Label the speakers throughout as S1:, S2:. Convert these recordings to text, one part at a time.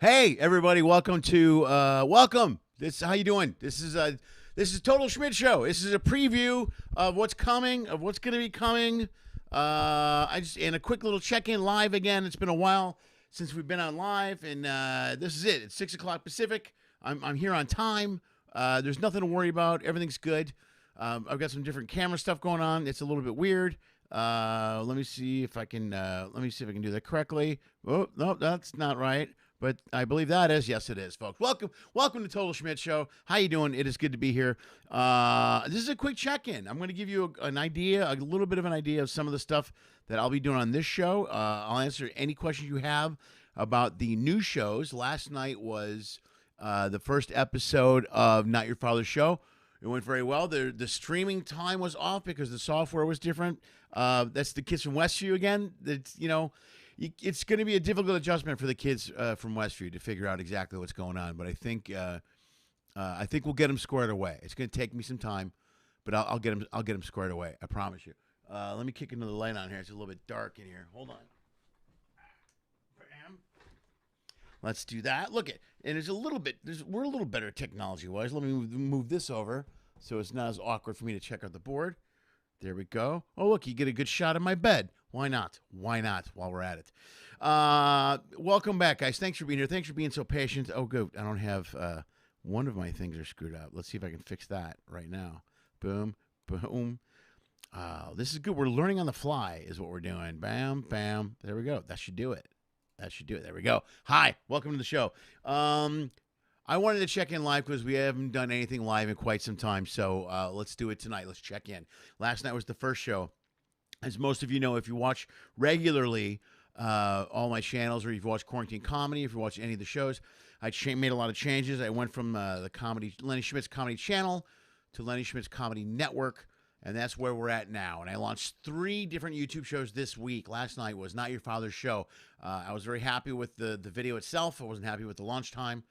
S1: Hey, everybody! Welcome to welcome. How you doing? This is Total Schmidt Show. This is a preview of what's coming, of what's going to be coming. And a quick little check-in live again. It's been a while since we've been on live, and this is it. It's 6 o'clock Pacific. I'm here on time. There's nothing to worry about. Everything's good. I've got some different camera stuff going on. It's a little bit weird. Let me see if I can. Let me see if I can do that correctly. Oh no, that's not right. But I believe that is. Yes, it is, folks. Welcome to Total Schmidt Show. How you doing? It is good to be here. This is a quick check-in. I'm going to give you an idea, a little bit of an idea of some of the stuff that I'll be doing on this show. I'll answer any questions you have about the new shows. Last night was the first episode of Not Your Father's Show. It went very well. The streaming time was off because the software was different. That's the kids from Westview again. It's going to be a difficult adjustment for the kids from Westview to figure out exactly what's going on. But I think we'll get them squared away. It's going to take me some time, but I'll get them squared away. I promise you. Let me kick another light on here. It's a little bit dark in here. Hold on. Bam. Let's do that. Look at, and it's a little bit. We're a little better technology-wise. Let me move this over so it's not as awkward for me to check out the board. There we go. Oh, look, you get a good shot of my bed. Why not? Why not while we're at it? Welcome back, guys. Thanks for being here. Thanks for being so patient. Oh, good. I don't have one of my things are screwed up. Let's see if I can fix that right now. Boom, boom. This is good. We're learning on the fly is what we're doing. Bam, bam. There we go. That should do it. That should do it. There we go. Hi. Welcome to the show. I wanted to check in live because we haven't done anything live in quite some time. So let's do it tonight. Let's check in. Last night was the first show. As most of you know, if you watch regularly all my channels, or if you watch Quarantine Comedy, if you watch any of the shows, I made a lot of changes. I went from the Lenny Schmidt's Comedy Channel to Lenny Schmidt's Comedy Network, and that's where we're at now. And I launched 3 different YouTube shows this week. Last night was Not Your Father's Show. I was very happy with the video itself. I wasn't happy with the launch time,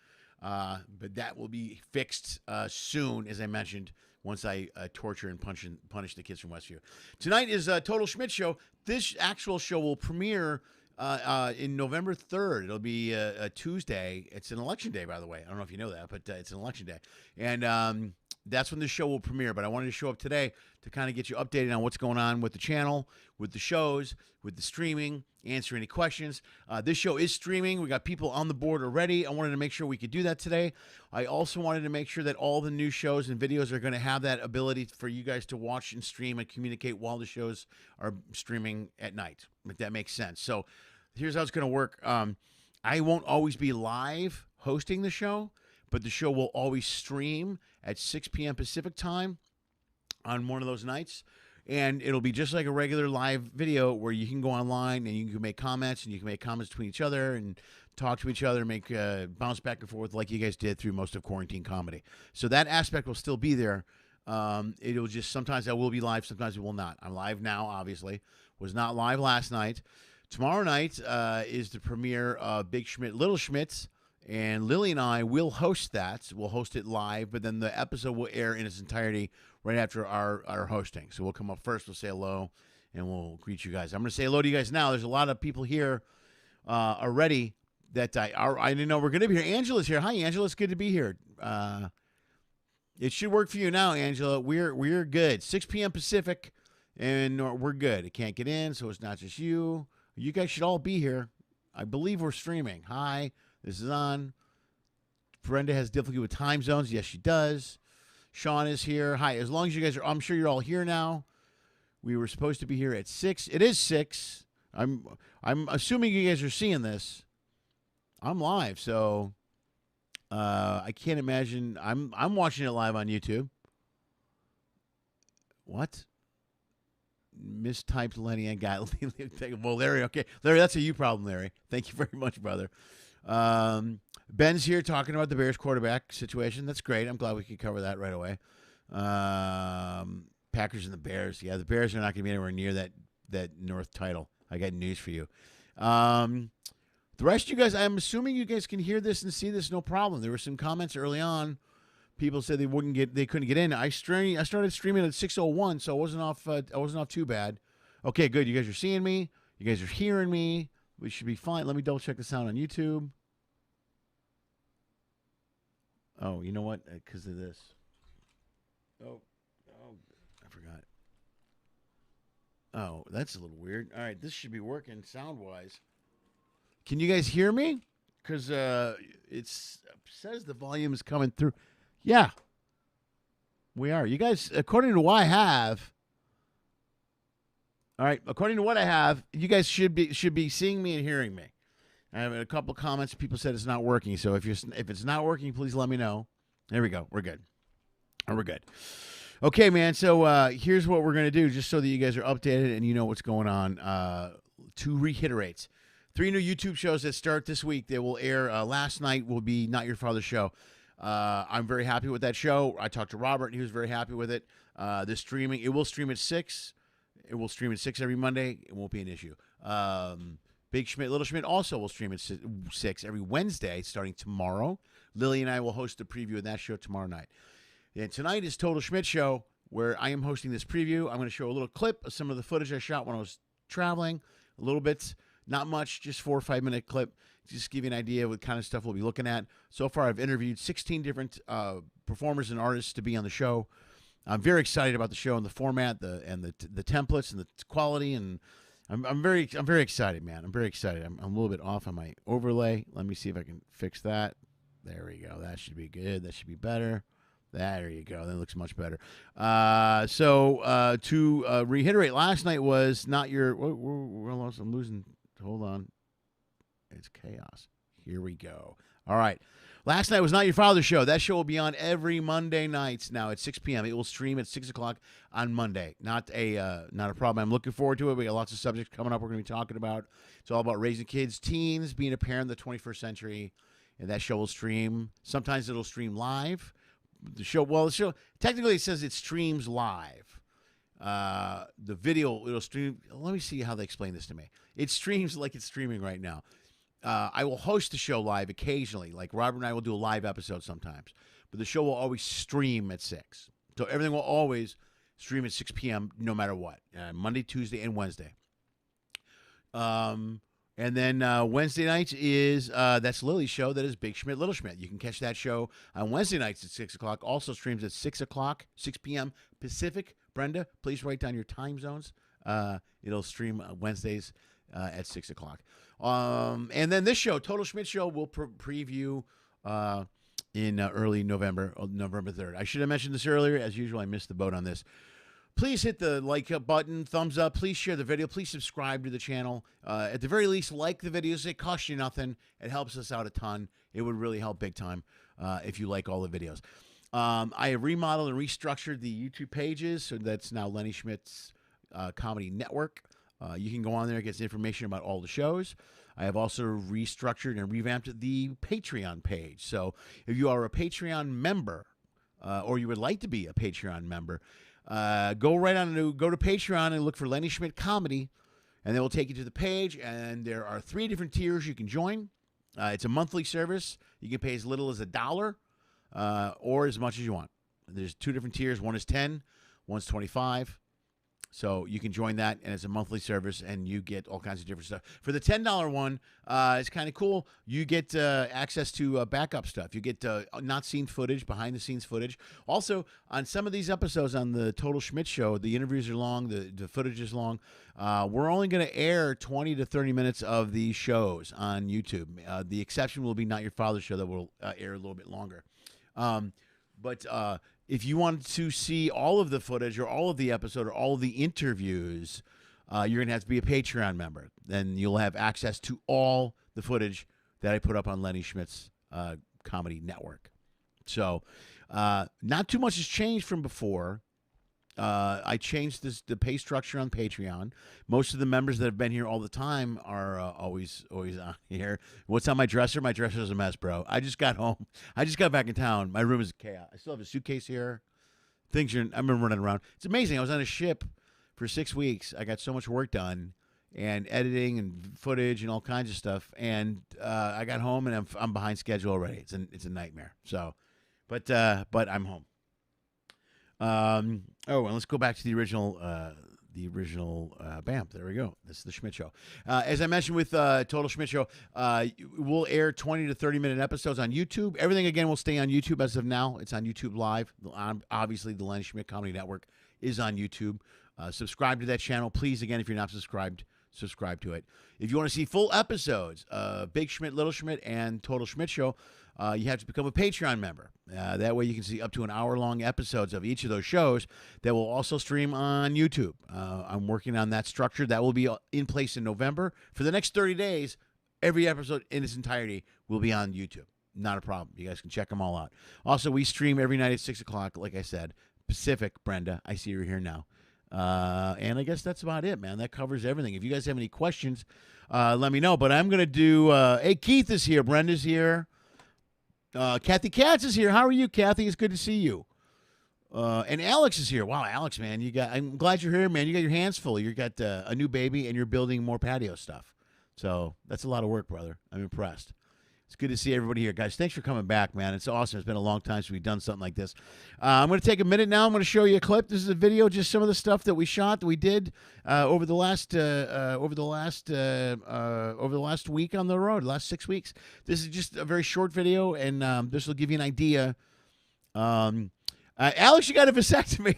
S1: but that will be fixed soon, as I mentioned, once I torture and punish the kids from Westview. Tonight is Total Schmidt Show. This actual show will premiere in November 3rd. It'll be a Tuesday. It's an election day, by the way. I don't know if you know that, but it's an election day. And that's when the show will premiere. But I wanted to show up today to kind of get you updated on what's going on with the channel, with the shows, with the streaming, answer any questions. This show is streaming. We got people on the board already. I wanted to make sure we could do that today. I also wanted to make sure that all the new shows and videos are going to have that ability for you guys to watch and stream and communicate while the shows are streaming at night, if that makes sense. So here's how it's going to work. I won't always be live hosting the show, but the show will always stream at 6 p.m. Pacific time on one of those nights. And it'll be just like a regular live video where you can go online and you can make comments, and you can make comments between each other and talk to each other, make bounce back and forth like you guys did through most of Quarantine Comedy. So that aspect will still be there. It'll just, sometimes I will be live, sometimes it will not. I'm live now, obviously. Was not live last night. Tomorrow night is the premiere of Big Schmidt, Little Schmidt's. And Lily and I will host that. We'll host it live, but then the episode will air in its entirety right after our hosting. So we'll come up first, we'll say hello, and we'll greet you guys. I'm going to say hello to you guys now. There's a lot of people here already that I didn't know we're going to be here. Angela's here. Hi, Angela. It's good to be here. It should work for you now, Angela. We're good. 6 p.m. Pacific, and we're good. It can't get in, so it's not just you. You guys should all be here. I believe we're streaming. Hi. This is on. Brenda has difficulty with time zones. Yes, she does. Sean is here. Hi. As long as you guys are, I'm sure you're all here now. We were supposed to be here at 6. It is 6. I'm assuming you guys are seeing this. I'm live, so I can't imagine. I'm watching it live on YouTube. What? Mistyped Lenny and got well, Larry. Okay, Larry, that's a you problem, Larry. Thank you very much, brother. Ben's here talking about the Bears quarterback situation. That's great. I'm glad we could cover that right away. Packers and the Bears. Yeah, the Bears are not going to be anywhere near that North title. I got news for you. The rest of you guys, I'm assuming you guys can hear this and see this, no problem. There were some comments early on. People said they couldn't get in. I started streaming at 6:01, so I wasn't off too bad. Okay, good. You guys are seeing me. You guys are hearing me. We should be fine. Let me double check the sound on YouTube. Oh, you know what? Because of this. Oh, I forgot. Oh, that's a little weird. All right, this should be working sound wise. Can you guys hear me? Because it says the volume is coming through. Yeah, we are. You guys, according to what I have. All right, according to what I have, you guys should be seeing me and hearing me. I have a couple comments. People said it's not working. So if it's not working, please let me know. There we go. We're good. We're good. Okay, man. So here's what we're gonna do, just so that you guys are updated and you know what's going on. To reiterate, 3 new YouTube shows that start this week. They will air. Last night will be Not Your Father's Show. I'm very happy with that show. I talked to Robert, and he was very happy with it. The streaming, it will stream at 6. It will stream at 6 every Monday. It won't be an issue. Big Schmidt, Little Schmidt also will stream at 6 every Wednesday, starting tomorrow. Lily and I will host a preview of that show tomorrow night. And tonight is Total Schmidt Show, where I am hosting this preview. I'm going to show a little clip of some of the footage I shot when I was traveling. A little bit, not much, just 4 or 5 minute clip. Just give you an idea of what kind of stuff we'll be looking at. So far, I've interviewed 16 different performers and artists to be on the show. I'm very excited about the show and the format, the templates and the quality, and I'm very excited, man. I'm very excited. I'm a little bit off on my overlay. Let me see if I can fix that. There we go. That should be good. That should be better. There you go. That looks much better. To reiterate, last night was not your. I'm losing. Hold on. It's chaos. Here we go. All right. Last night was Not Your Father's Show. That show will be on every Monday nights now at 6 p.m. It will stream at 6 o'clock on Monday. Not a problem. I'm looking forward to it. We got lots of subjects coming up we're going to be talking about. It's all about raising kids, teens, being a parent in the 21st century. And that show will stream. Sometimes it'll stream live. The show, technically it says it streams live. The video, it'll stream. Let me see how they explain this to me. It streams like it's streaming right now. I will host the show live occasionally. Like Robert and I will do a live episode sometimes. But the show will always stream at 6. So everything will always stream at 6 p.m. no matter what. Monday, Tuesday, and Wednesday. And then Wednesday nights is, that's Lily's show. That is Big Schmidt, Little Schmidt. You can catch that show on Wednesday nights at 6 o'clock. Also streams at 6 o'clock, 6 p.m. Pacific. Brenda, please write down your time zones. It'll stream Wednesdays at 6 o'clock. And then this show, Total Schmidt Show, will preview in early November, November 3rd. I should have mentioned this earlier. As usual, I missed the boat on this. Please hit the like button, thumbs up. Please share the video. Please subscribe to the channel. At the very least, like the videos. It costs you nothing. It helps us out a ton. It would really help big time if you like all the videos. I have remodeled and restructured the YouTube pages, so that's now Lenny Schmidt's Comedy Network. You can go on there and get information about all the shows. I have also restructured and revamped the Patreon page. So if you are a Patreon member or you would like to be a Patreon member, go to Patreon and look for Lenny Schmidt Comedy, and they will take you to the page. And there are 3 different tiers you can join. It's a monthly service. You can pay as little as $1 or as much as you want. There's 2 different tiers. One is 10, one's 25. So you can join that, and it's a monthly service, and you get all kinds of different stuff. For the $10 one, it's kind of cool. You get access to backup stuff. You get not seen footage, behind-the-scenes footage. Also, on some of these episodes on the Total Schmidt Show, the interviews are long, the footage is long. We're only going to air 20 to 30 minutes of these shows on YouTube. The exception will be Not Your Father's Show that will air a little bit longer. But if you want to see all of the footage or all of the episode or all of the interviews, you're going to have to be a Patreon member. Then you'll have access to all the footage that I put up on Lenny Schmidt's Comedy Network. So not too much has changed from before. I changed the pay structure on Patreon. Most of the members that have been here all the time are always on here. What's on my dresser? My dresser's a mess, bro. I just got home. I just got back in town. My room is chaos. I still have a suitcase here. I've been running around. It's amazing. I was on a ship for 6 weeks. I got so much work done and editing and footage and all kinds of stuff. And I got home and I'm behind schedule already. It's a nightmare. So, but I'm home. And let's go back to the original bam, there we go. This is the Schmidt Show. As I mentioned with Total Schmidt Show, we'll air 20 to 30-minute episodes on YouTube. Everything, again, will stay on YouTube as of now. It's on YouTube Live. Obviously, the Lenny Schmidt Comedy Network is on YouTube. Subscribe to that channel. Please, again, if you're not subscribed, subscribe to it. If you want to see full episodes, Big Schmidt, Little Schmidt, and Total Schmidt Show, you have to become a Patreon member. That way you can see up to an hour-long episodes of each of those shows that will also stream on YouTube. I'm working on that structure. That will be in place in November. For the next 30 days, every episode in its entirety will be on YouTube. Not a problem. You guys can check them all out. Also, we stream every night at 6 o'clock, like I said. Pacific, Brenda. I see you're here now. And I guess that's about it, man. That covers everything. If you guys have any questions, let me know. But I'm going to do, hey, Keith is here. Brenda's here. Kathy Katz is here. How are you, Kathy? It's good to see you. And Alex is here. Wow, Alex, man, I'm glad you're here, man. You got your hands full. You got a new baby, and you're building more patio stuff. So that's a lot of work, brother. I'm impressed. It's good to see everybody here, guys. Thanks for coming back, man. It's awesome. It's been a long time since we've done something like this. I'm going to take a minute now. I'm going to show you a clip. This is a video, just some of the stuff that we shot, that we did over the last week on the road, last 6 weeks. This is just a very short video, and this will give you an idea. Alex, you got a vasectomy.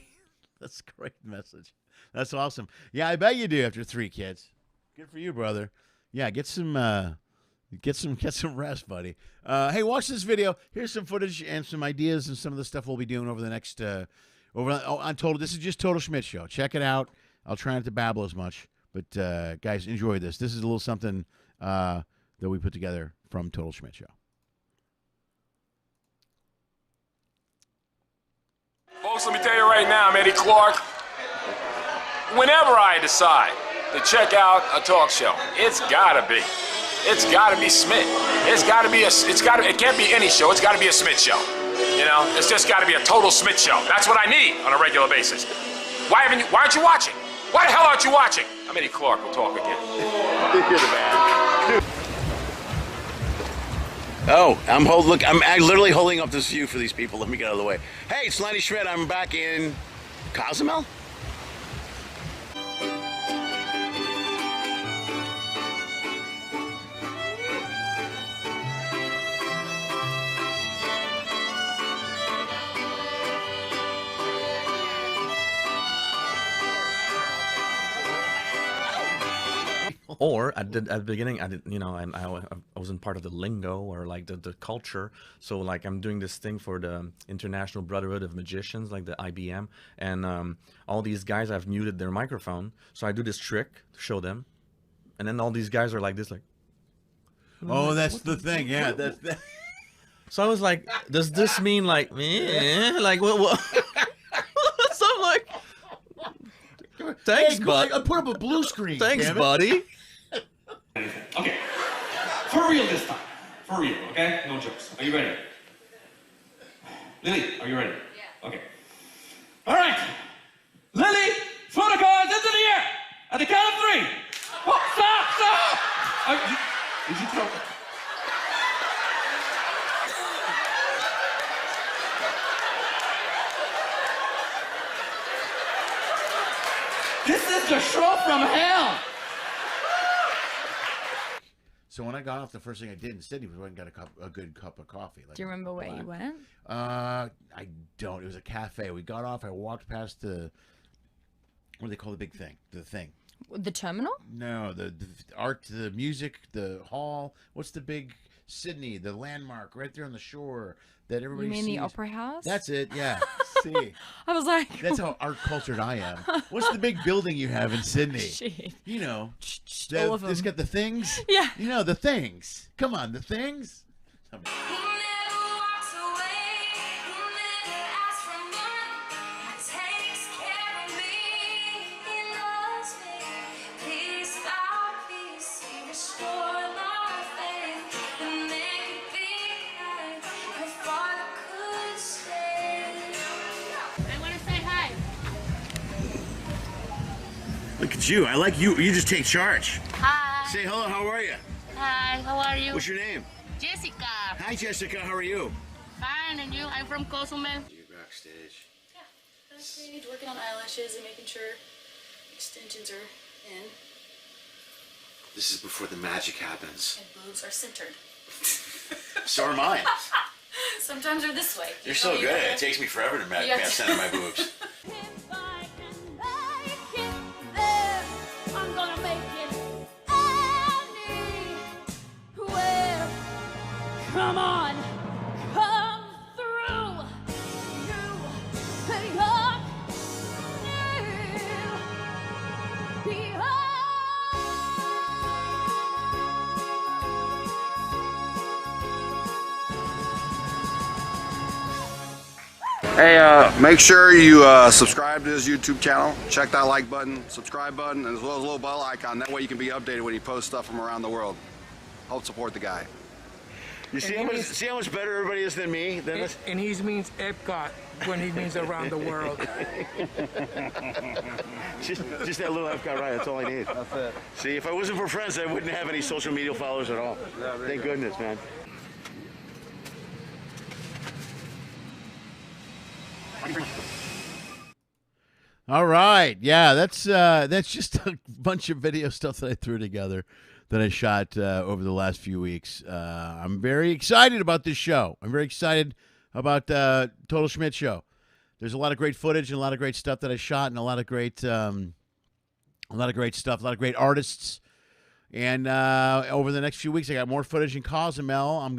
S1: That's a great message. That's awesome. Yeah, I bet you do after 3 kids. Good for you, brother. Yeah, get some rest, buddy. Hey, watch this video. Here's some footage and some ideas and some of the stuff we'll be doing over the next on Total. This is just Total Schmidt Show. Check it out. I'll try not to babble as much, but guys, enjoy this. This is a little something that we put together from Total Schmidt Show.
S2: Folks, let me tell you right now, I'm Eddie Clark. Whenever I decide to check out a talk show, it's gotta be Schmidt. It can't be any show, it's gotta be a Schmidt show. You know, it's just gotta be a Total Schmidt show. That's what I need on a regular basis. Why aren't you watching? Why the hell aren't you watching? I'm Eddie Clark, we'll talk again.
S1: You're the man. Oh, I'm literally holding up this view for these people. Let me get out of the way. Hey, it's Lenny Schmidt. I'm back in Cozumel.
S3: Or at the beginning, I wasn't part of the lingo or like the culture. So like I'm doing this thing for the International Brotherhood of Magicians, like the IBM, and all these guys have muted their microphone. So I do this trick to show them, and then all these guys are like this, like.
S1: Oh, that's the thing. Yeah, that's that.
S3: So I was like, does this mean like me? Like what? So I'm like, thanks, bud.
S1: I put up a blue screen.
S3: Thanks, buddy.
S4: Okay, for real this time. For real, okay? No jokes. Are you ready? Lily, are you ready? Yeah. Okay. All right. Lily, throw the cards into the air. At the count of 3. Oh, stop! Did you throw? This is the show from hell.
S1: So when I got off, the first thing I did in Sydney was went and got a good cup of coffee. Like,
S5: do you remember where you went?
S1: I don't. It was a cafe. We got off. I walked past the, what do they call the big thing? The thing.
S5: The terminal?
S1: No, the art, the music, the hall. What's the big Sydney? The landmark right there on the shore that everybody sees.
S5: You mean the Opera House?
S1: That's it. Yeah. See.
S5: I was like,
S1: that's how art cultured I am. What's the big building you have in Sydney?
S5: Shit.
S1: You know,
S5: all of them.
S1: It's got the things.
S5: Yeah.
S1: You know the things. Come on, the things. Look at you. I like you. You just take charge.
S6: Hi.
S1: Say hello. How are you?
S6: Hi, how are you?
S1: What's your name?
S6: Jessica.
S1: Hi, Jessica. How are you?
S6: Fine, and you? I'm from Cozumel.
S1: You're backstage.
S7: Yeah, backstage, working on eyelashes and making sure, Extensions are in.
S1: This is before the magic happens.
S7: And boobs are centered.
S1: So are mine.
S7: Sometimes they're this way.
S1: You're so good at it. It takes me forever to center my boobs.
S7: Come on, come through.
S8: Hey, make sure you subscribe to his YouTube channel. Check that like button, subscribe button, as well as a little bell icon. That way you can be updated when he posts stuff from around the world. Help support the guy.
S1: You see how much better everybody is than me?
S9: And he means Epcot when he means around the world.
S1: just that little Epcot right, that's all I need.
S8: That's it.
S1: See, if I wasn't for friends, I wouldn't have any social media followers at all.
S8: Yeah,
S1: Thank goodness, man. All right, yeah, that's just a bunch of video stuff that I threw together that I shot over the last few weeks. I'm very excited about this show. I'm very excited about Total Schmidt Show. There's a lot of great footage and a lot of great stuff that I shot, and a lot of great stuff, a lot of great artists. And over the next few weeks, I got more footage in Cozumel. I'll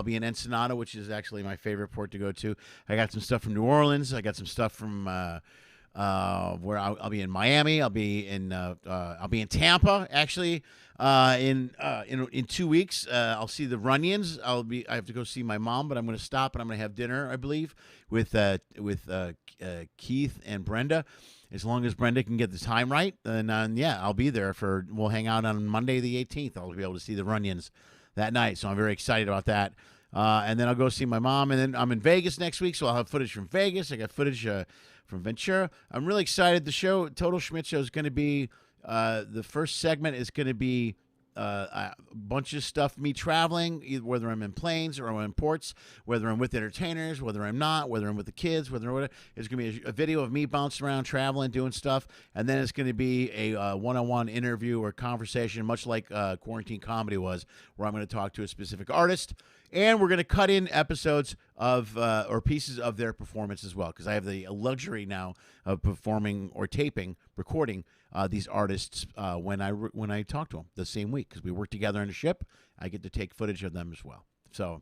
S1: be in Ensenada, which is actually my favorite port to go to. I got some stuff from New Orleans. I got some stuff from where I'll be in Miami. I'll be in Tampa actually in 2 weeks. I'll see the Runyons. I have to go see my mom, but I'm going to stop and I'm going to have dinner, I believe, with Keith and Brenda. As long as Brenda can get the time right, then I'll be there we'll hang out on Monday the 18th. I'll be able to see the Runyons that night, so I'm very excited about that. And then I'll go see my mom, and then I'm in Vegas next week, so I'll have footage from Vegas. I got footage from Ventura. I'm really excited. The show, Total Schmidt Show, is going to be, the first segment is going to be a bunch of stuff, me traveling, either whether I'm in planes or I'm in ports, whether I'm with entertainers, whether I'm not, whether I'm with the kids, whether whatever. It's going to be a video of me bouncing around, traveling, doing stuff, and then it's going to be a one-on-one interview or conversation, much like Quarantine Comedy was, where I'm going to talk to a specific artist, and we're going to cut in episodes of or pieces of their performance as well, because I have the luxury now of performing or recording these artists when I talk to them the same week, because we work together on a ship. I get to take footage of them as well. So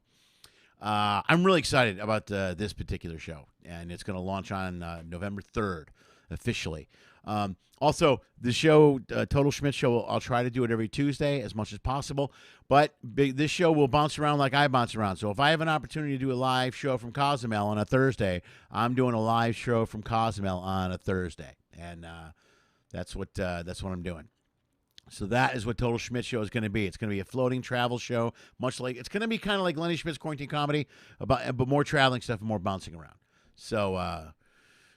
S1: I'm really excited about this particular show, and it's going to launch on November 3rd officially. Also, the show, Total Schmidt Show, I'll try to do it every Tuesday as much as possible, but this show will bounce around like I bounce around. So if I have an opportunity to do a live show from Cozumel on a Thursday, I'm doing a live show from Cozumel on a Thursday, and that's what I'm doing. So that is what Total Schmidt Show is going to be. It's going to be a floating travel show, it's going to be kind of like Lenny Schmidt's Quarantine Comedy, but more traveling stuff and more bouncing around. So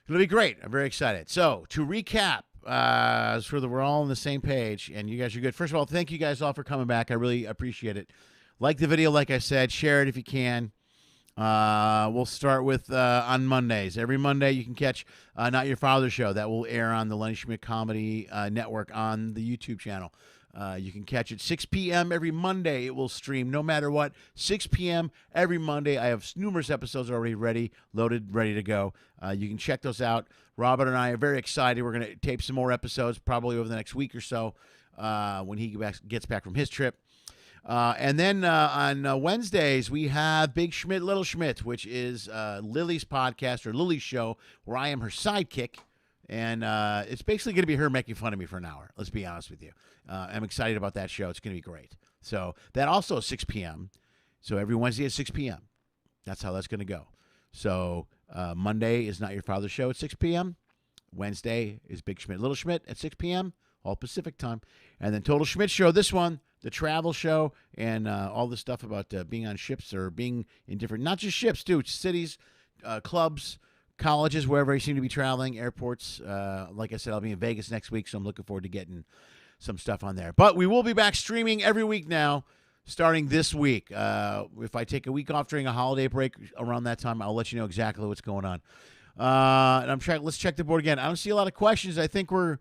S1: it'll be great. I'm very excited. So to recap, so that we're all on the same page and you guys are good. First of all, thank you guys all for coming back. I really appreciate it. Like the video, like I said, share it if you can. We'll start with on Mondays. Every Monday you can catch Not Your Father's Show. That will air on the Lenny Schmidt Comedy Network on the YouTube channel. You can catch it 6 p.m. every Monday. It will stream no matter what. 6 p.m. every Monday. I have numerous episodes already loaded, ready to go. You can check those out. Robert and I are very excited. We're going to tape some more episodes probably over the next week or so when he gets back from his trip. And then on Wednesdays, we have Big Schmidt, Little Schmidt, which is Lily's podcast or Lily's show, where I am her sidekick. And it's basically going to be her making fun of me for an hour. Let's be honest with you. I'm excited about that show. It's going to be great. So that also is 6 p.m. So every Wednesday at 6 p.m. That's how that's going to go. So Monday is Not Your Father's Show at 6 p.m. Wednesday is Big Schmidt, Little Schmidt at 6 p.m., all Pacific time. And then Total Schmidt Show, this one, the travel show, and all the stuff about being on ships or being in different, not just ships, too, cities, clubs, colleges, wherever I seem to be traveling, airports. Like I said, I'll be in Vegas next week, so I'm looking forward to getting some stuff on there. But we will be back streaming every week now, starting this week. If I take a week off during a holiday break around that time, I'll let you know exactly what's going on. And I'm trying. Let's check the board again. I don't see a lot of questions. I think we're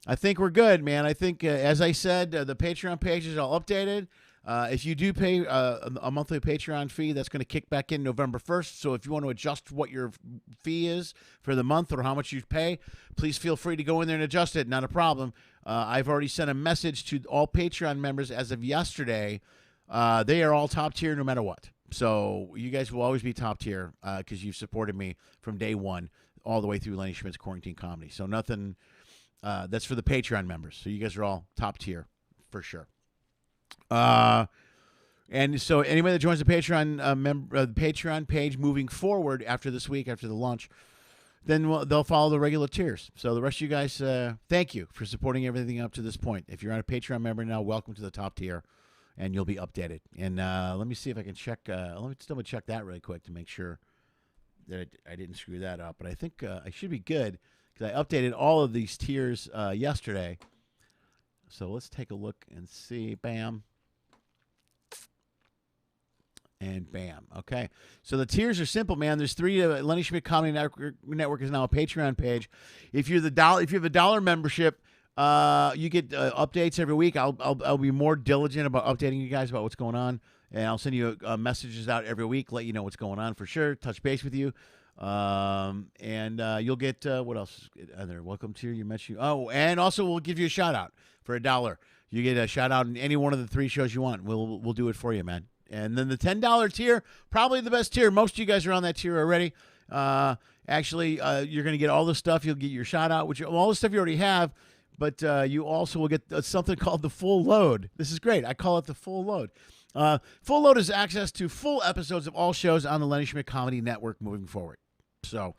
S1: good, man. I think, as I said, the Patreon page is all updated. If you do pay a monthly Patreon fee, that's going to kick back in November 1st. So if you want to adjust what your fee is for the month or how much you pay, please feel free to go in there and adjust it. Not a problem. I've already sent a message to all Patreon members as of yesterday. They are all top tier no matter what. So you guys will always be top tier because you've supported me from day one all the way through Lenny Schmidt's Quarantine Comedy. So nothing, that's for the Patreon members. So you guys are all top tier for sure. And so anybody that joins the Patreon the Patreon page moving forward after this week, after the launch, then they'll follow the regular tiers. So the rest of you guys, thank you for supporting everything up to this point. If you're on a Patreon member now, welcome to the top tier, and you'll be updated. And let me see if I can check. Let me double check that really quick to make sure that I didn't screw that up. But I think I should be good because I updated all of these tiers yesterday. So let's take a look and see. Bam. And bam. Okay. So the tiers are simple, man. There's three. Lenny Schmidt Comedy Network is now a Patreon page. If you have a $1 membership, you get updates every week. I'll be more diligent about updating you guys about what's going on, and I'll send you messages out every week, let you know what's going on for sure. Touch base with you, and you'll get what else? There. Welcome to you mentioned. Oh, and also we'll give you a shout out for $1. You get a shout out in any one of the 3 shows you want. We'll do it for you, man. And then the $10 tier, probably the best tier. Most of you guys are on that tier already. Actually, you're going to get all the stuff. You'll get your shout out, which all the stuff you already have, but you also will get something called the full load. This is great. I call it the full load. Full load is access to full episodes of all shows on the Lenny Schmidt Comedy Network moving forward. So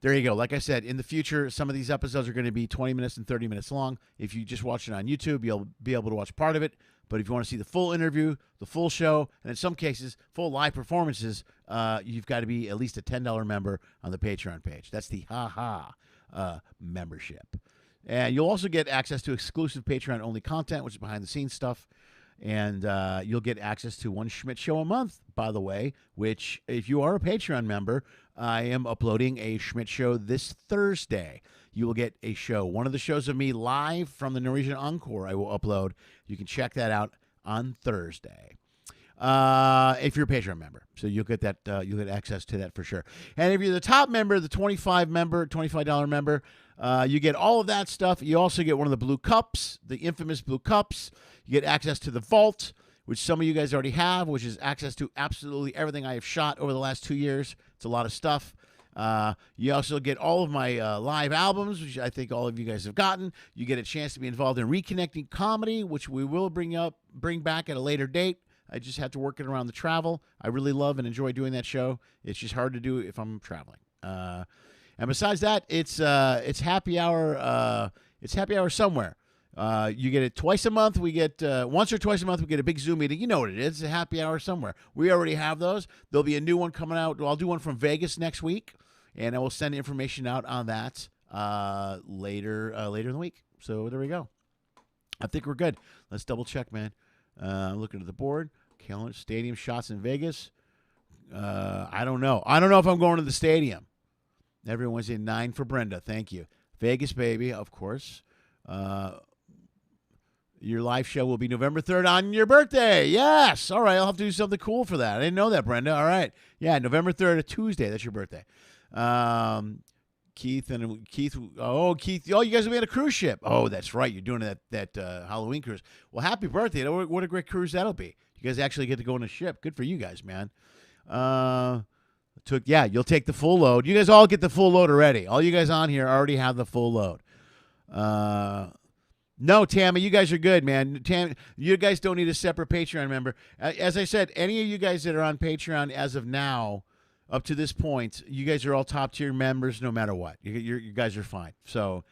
S1: there you go. Like I said, in the future, some of these episodes are going to be 20 minutes and 30 minutes long. If you just watch it on YouTube, you'll be able to watch part of it. But if you want to see the full interview, the full show, and in some cases, full live performances, you've got to be at least a $10 member on the Patreon page. That's the membership. And you'll also get access to exclusive Patreon-only content, which is behind-the-scenes stuff. And you'll get access to one Schmidt Show a month, by the way, which, if you are a Patreon member, I am uploading a Schmidt Show this Thursday. You will get a show. One of the shows of me live from the Norwegian Encore I will upload. You can check that out on Thursday. If you're a Patreon member. So you'll get that, you'll get access to that for sure. And if you're the top member, the $25 member, you get all of that stuff. You also get one of the blue cups, the infamous blue cups. You get access to the vault, which some of you guys already have, which is access to absolutely everything I have shot over the last 2 years. It's a lot of stuff. You also get all of my live albums, which I think all of you guys have gotten. You get a chance to be involved in Reconnecting Comedy, which we will bring back at a later date. I just have to work it around the travel. I really love and enjoy doing that show. It's just hard to do if I'm traveling. And besides that, it's happy hour. It's happy hour somewhere. You get it twice a month. We get once or twice a month. We get a big Zoom meeting. You know what it is. It's a happy hour somewhere. We already have those. There'll be a new one coming out. I'll do one from Vegas next week, and I will send information out on that later in the week. So there we go. I think we're good. Let's double check, man. Looking at the board. Calendar, stadium shots in Vegas. I don't know. I don't know if I'm going to the stadium. Everyone's in 9 for Brenda. Thank you. Vegas, baby, of course. Your live show will be November 3rd on your birthday. Yes. All right. I'll have to do something cool for that. I didn't know that, Brenda. All right. Yeah, November 3rd, a Tuesday. That's your birthday. Keith. Oh, Keith. Oh, you guys will be on a cruise ship. Oh, that's right. You're doing that Halloween cruise. Well, happy birthday. What a great cruise that'll be. You guys actually get to go on a ship. Good for you guys, man. You'll take the full load. You guys all get the full load already. All you guys on here already have the full load. No, Tammy, you guys are good, man. You guys don't need a separate Patreon member. As I said, any of you guys that are on Patreon as of now, up to this point, you guys are all top-tier members no matter what. You guys are fine. So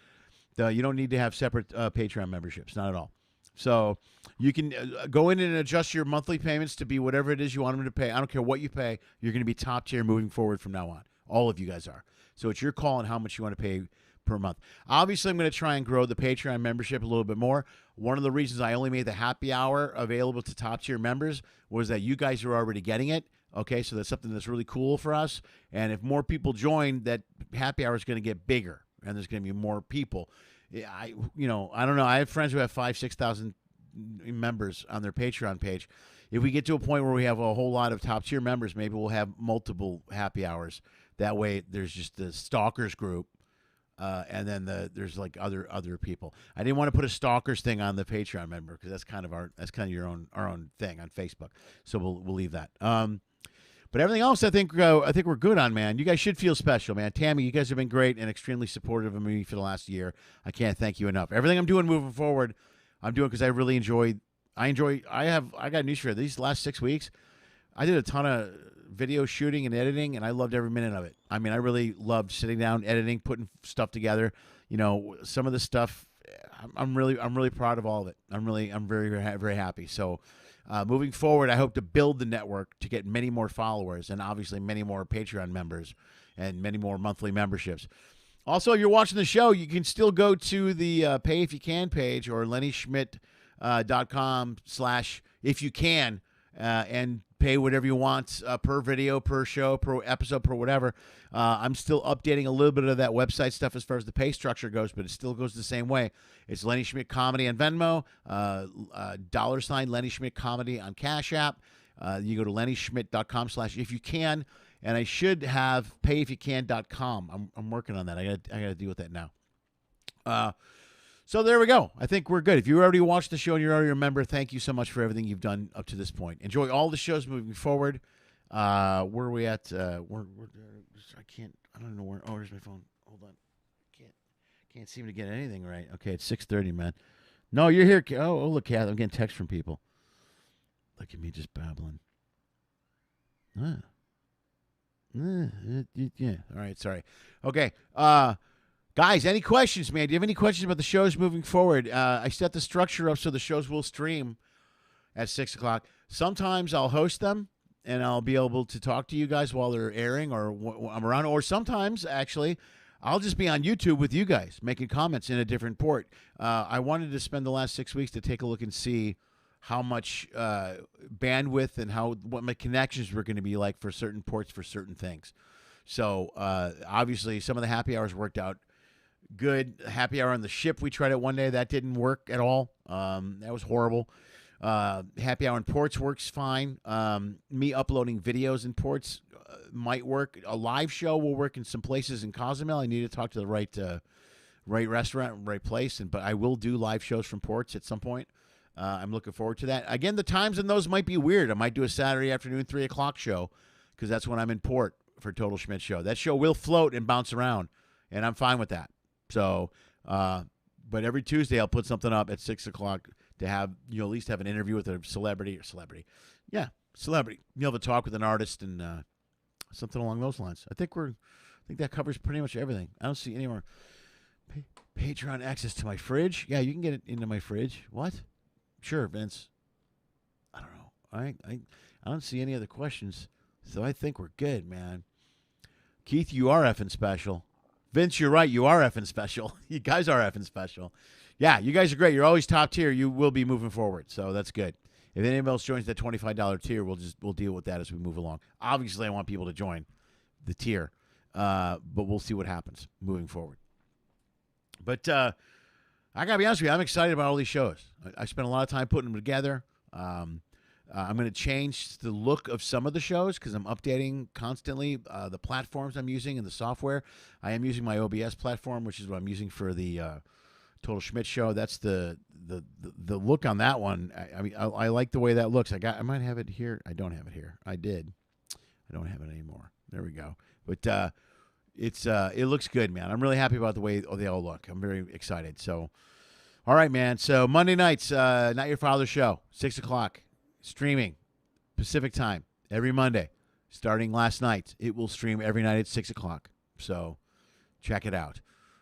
S1: you don't need to have separate Patreon memberships, not at all. So you can go in and adjust your monthly payments to be whatever it is you want them to pay. I don't care what you pay. You're going to be top-tier moving forward from now on. All of you guys are. So it's your call on how much you want to pay per month. Obviously, I'm going to try and grow the Patreon membership a little bit more. One of the reasons I only made the happy hour available to top-tier members was that you guys are already getting it. Okay, so that's something that's really cool for us. And if more people join, that happy hour is going to get bigger, and there's going to be more people. I don't know. I have friends who have 5,000-6,000 members on their Patreon page. If we get to a point where we have a whole lot of top tier members, maybe we'll have multiple happy hours. That way, there's just the stalkers group, and then there's like other people. I didn't want to put a stalkers thing on the Patreon member because that's kind of our own thing on Facebook. So we'll leave that. But everything else, I think we're good on, man. You guys should feel special, man. Tammy, you guys have been great and extremely supportive of me for the last year. I can't thank you enough. Everything I'm doing moving forward, I'm doing because I really enjoy. I got news for you. These last 6 weeks, I did a ton of video shooting and editing, and I loved every minute of it. I mean, I really loved sitting down, editing, putting stuff together. You know, some of the stuff, I'm really proud of all of it. I'm very, very, very happy. So. Moving forward, I hope to build the network to get many more followers and obviously many more Patreon members and many more monthly memberships. Also, if you're watching the show, you can still go to the Pay If You Can page or LennySchmidt.com/if-you-can and pay whatever you want per video, per show, per episode, per whatever. I'm still updating a little bit of that website stuff as far as the pay structure goes, but it still goes the same way. It's Lenny Schmidt Comedy on Venmo, $ Lenny Schmidt Comedy on Cash App. You go to LennySchmidt.com/if-you-can, and I should have payifyoucan.com. I'm working on that. I got to deal with that now. So there we go. I think we're good. If you already watched the show and you're already a member, thank you so much for everything you've done up to this point. Enjoy all the shows moving forward. Where are we at? I don't know where. Oh, here's my phone. Hold on. Can't seem to get anything right. Okay, it's 6:30, man. No, you're here. Oh, look, Kath. I'm getting texts from people. Look at me just babbling. Yeah. All right, sorry. Okay. Guys, any questions, man? Do you have any questions about the shows moving forward? I set the structure up so the shows will stream at 6 o'clock. Sometimes I'll host them, and I'll be able to talk to you guys while they're airing or I'm around. Or sometimes, actually, I'll just be on YouTube with you guys making comments in a different port. I wanted to spend the last 6 weeks to take a look and see how much bandwidth and what my connections were going to be like for certain ports for certain things. So, obviously, some of the happy hours worked out good. Happy hour on the ship, we tried it one day. That didn't work at all. That was horrible. Happy hour in ports works fine. Me uploading videos in ports might work. A live show will work in some places in Cozumel. I need to talk to the right restaurant, right place. But I will do live shows from ports at some point. I'm looking forward to that. Again, the times in those might be weird. I might do a Saturday afternoon 3 o'clock show because that's when I'm in port for Total Schmidt Show. That show will float and bounce around, and I'm fine with that. So, but every Tuesday I'll put something up at 6 o'clock to have, at least have an interview with a celebrity. Yeah, celebrity. You'll have a talk with an artist and something along those lines. I think that covers pretty much everything. I don't see any more Patreon access to my fridge. Yeah, you can get it into my fridge. What? Sure, Vince. I don't know. I don't see any other questions, so I think we're good, man. Keith, you are effing special. Vince, you're right. You are effing special. You guys are effing special. Yeah, you guys are great. You're always top tier. You will be moving forward, so that's good. If anybody else joins that $25 tier, we'll deal with that as we move along. Obviously, I want people to join the tier, but we'll see what happens moving forward. But I gotta be honest with you, I'm excited about all these shows. I spent a lot of time putting them together. I'm going to change the look of some of the shows because I'm updating constantly the platforms I'm using and the software. I am using my OBS platform, which is what I'm using for the Total Schmidt Show. That's the look on that one. I like the way that looks. I might have it here. I don't have it here. I did. I don't have it anymore. There we go. But it looks good, man. I'm really happy about the way they all look. I'm very excited. So, all right, man. So Monday nights, Not Your Father's Show, 6 o'clock. Streaming Pacific time every Monday. Starting last night, it will stream every night at 6 o'clock. So check it out.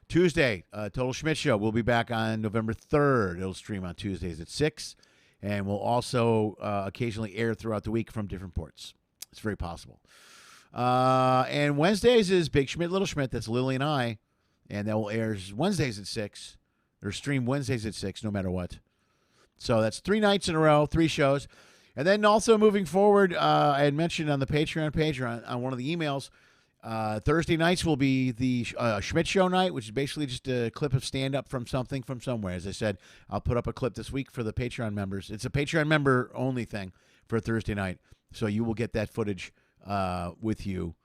S1: Tuesday, Total Schmidt Show. We'll be back on November 3rd. It'll stream on Tuesdays at 6. And we'll also occasionally air throughout the week from different ports. It's very possible. And Wednesdays is Big Schmidt, Little Schmidt. That's Lily and I. And that will air Wednesdays at 6. Or stream Wednesdays at 6, no matter what. So that's 3 nights in a row, 3 shows. And then also moving forward, I had mentioned on the Patreon page or on one of the emails, Thursday nights will be the Schmidt Show night, which is basically just a clip of stand-up from something from somewhere. As I said, I'll put up a clip this week for the Patreon members. It's a Patreon member-only thing for Thursday night, so you will get that footage with you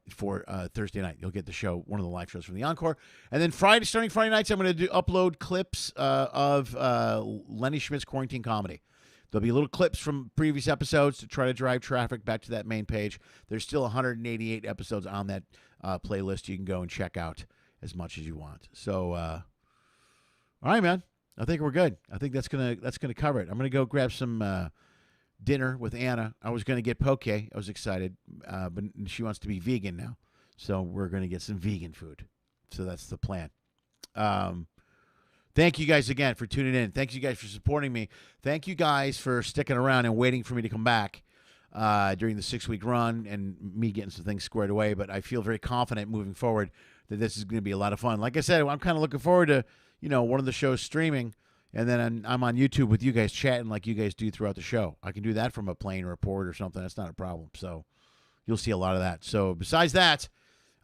S1: for Thursday night. You'll get the show, one of the live shows from the Encore. And then starting Friday nights, I'm going to upload clips of Lenny Schmidt's Quarantine Comedy. There'll be little clips from previous episodes to try to drive traffic back to that main page. There's still 188 episodes on that playlist. You can go and check out as much as you want. So, all right, man. I think we're good. I think that's gonna cover it. I'm gonna go grab some dinner with Anna. I was gonna get poke. I was excited, but she wants to be vegan now, so we're gonna get some vegan food. So that's the plan. Thank you guys again for tuning in. Thank you guys for supporting me. Thank you guys for sticking around and waiting for me to come back during the 6-week run and me getting some things squared away. But I feel very confident moving forward that this is going to be a lot of fun. Like I said, I'm kind of looking forward to, one of the shows streaming, and then I'm on YouTube with you guys chatting like you guys do throughout the show. I can do that from a plane or a port or something. That's not a problem. So you'll see a lot of that. So besides that,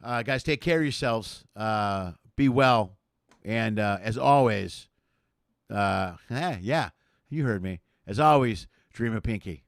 S1: guys, take care of yourselves. Be well. And as always, yeah, you heard me. As always, dream of Pinky.